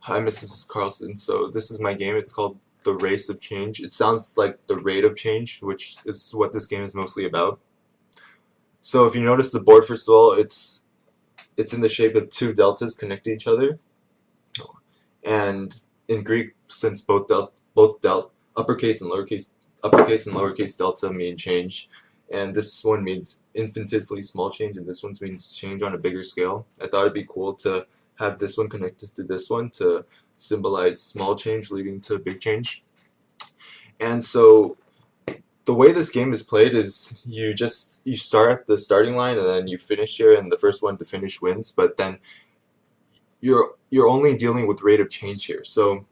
Hi, Mrs. Carlson. So this is my game. It's called The Race of Change. It sounds like the rate of change, which is what this game is mostly about. So if you notice the board, first of all, it's in the shape of two deltas connected to each other. And in Greek, since both uppercase and lowercase delta mean change, and this one means infinitesimally small change, and this one means change on a bigger scale. I thought it'd be cool to have this one connected to this one to symbolize small change leading to big change. And so the way this game is played is you start at the starting line and then you finish here, and the first one to finish wins. But then you're only dealing with rate of change here. So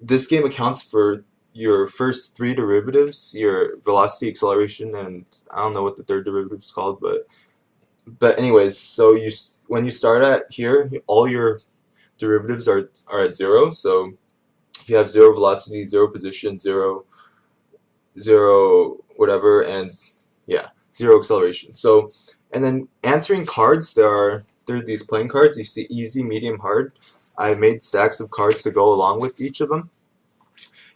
this game accounts for your first three derivatives, your velocity, acceleration, and I don't know what the third derivative is called, but anyways, so when you start at here, all your derivatives are at zero. So you have zero velocity, zero position, zero whatever, and yeah, zero acceleration. So, and then answering cards, there are these playing cards. You see easy, medium, hard. I made stacks of cards to go along with each of them.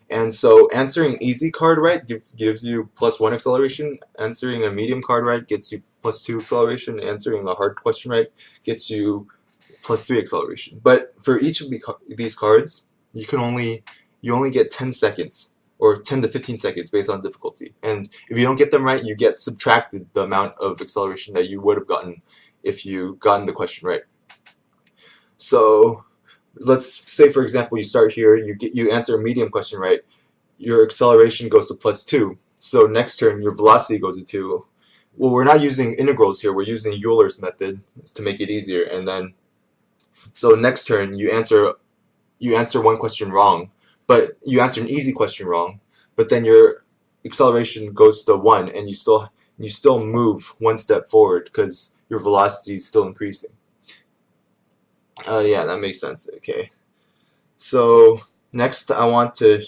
And so answering easy card right gives you +1 acceleration. Answering a medium card right gets you +2 acceleration. Answering a hard question right gets you +3 acceleration. But for each of these cards, you only get 10 seconds or 10 to 15 seconds based on difficulty. And if you don't get them right, you get subtracted the amount of acceleration that you would have gotten if you gotten the question right. So let's say, for example, you start here, you answer a medium question right, your acceleration goes to +2. So next turn, your velocity goes to 2. Well, we're not using integrals here. We're using Euler's method to make it easier. And then, so next turn, you answer one question wrong, but you answer an easy question wrong, but then your acceleration goes to 1, and you still move one step forward because your velocity is still increasing. Yeah, that makes sense. Okay. So next, I want to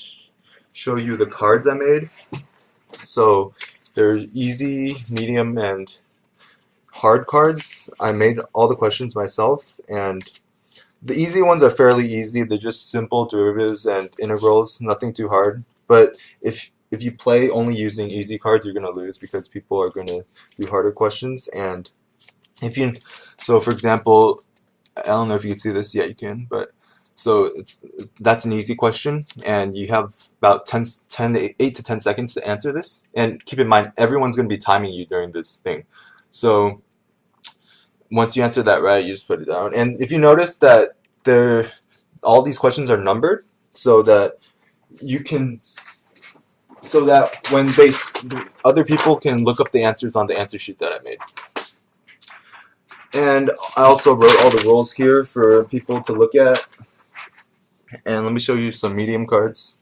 show you the cards I made. So there's easy, medium, and hard cards. I made all the questions myself, and the easy ones are fairly easy. They're just simple derivatives and integrals, nothing too hard. But if you play only using easy cards, you're gonna lose because people are gonna do harder questions. And so for example, I don't know if you can see this. Yeah, you can. But so that's an easy question, and you have about 8 to 10 seconds to answer this. And keep in mind, everyone's going to be timing you during this thing. So once you answer that right, you just put it down. And if you notice that all these questions are numbered, so that when other people can look up the answers on the answer sheet that I made. And I also wrote all the rules here for people to look at. And let me show you some medium cards.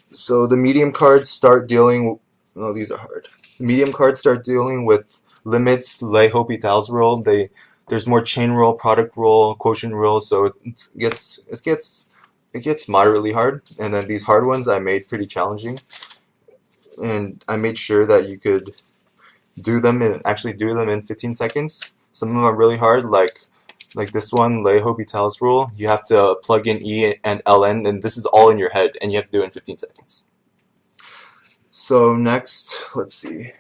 So the medium cards start dealing. No, these are hard. The medium cards start dealing with limits, L'Hopital's rule. There's more chain rule, product rule, quotient rule. So it gets moderately hard. And then these hard ones I made pretty challenging. And I made sure that you could actually do them in 15 seconds. Some of them are really hard, like this one, L'Hopital's rule. You have to plug in E and ln, and this is all in your head, and you have to do it in 15 seconds. So next, let's see.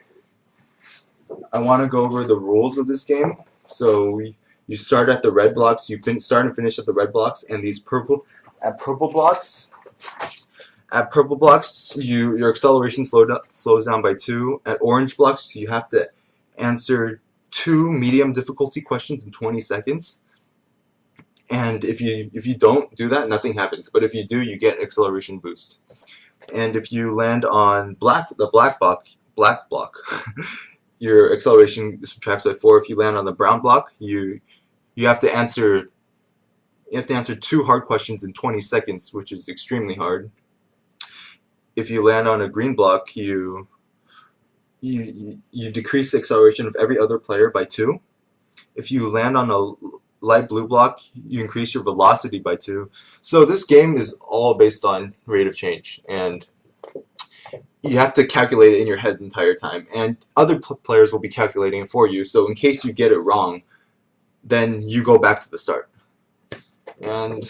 I want to go over the rules of this game. So you start at the red blocks. You start and finish at the red blocks, and these purple blocks. At purple blocks, your acceleration slows down by 2. At orange blocks, you have to answer 2 medium difficulty questions in 20 seconds. And if you don't do that, nothing happens. But if you do, you get an acceleration boost. And if you land on the black block, your acceleration subtracts by 4. If you land on the brown block, you have to answer 2 hard questions in 20 seconds, which is extremely hard. If you land on a green block, you decrease the acceleration of every other player by 2. If you land on a light blue block, you increase your velocity by 2. So this game is all based on rate of change, and you have to calculate it in your head the entire time, and other players will be calculating it for you. So in case you get it wrong, then you go back to the start. And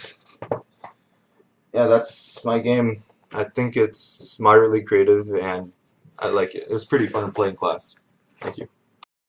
yeah, that's my game. I think it's moderately creative and I like it. It was pretty fun to play in class. Thank you.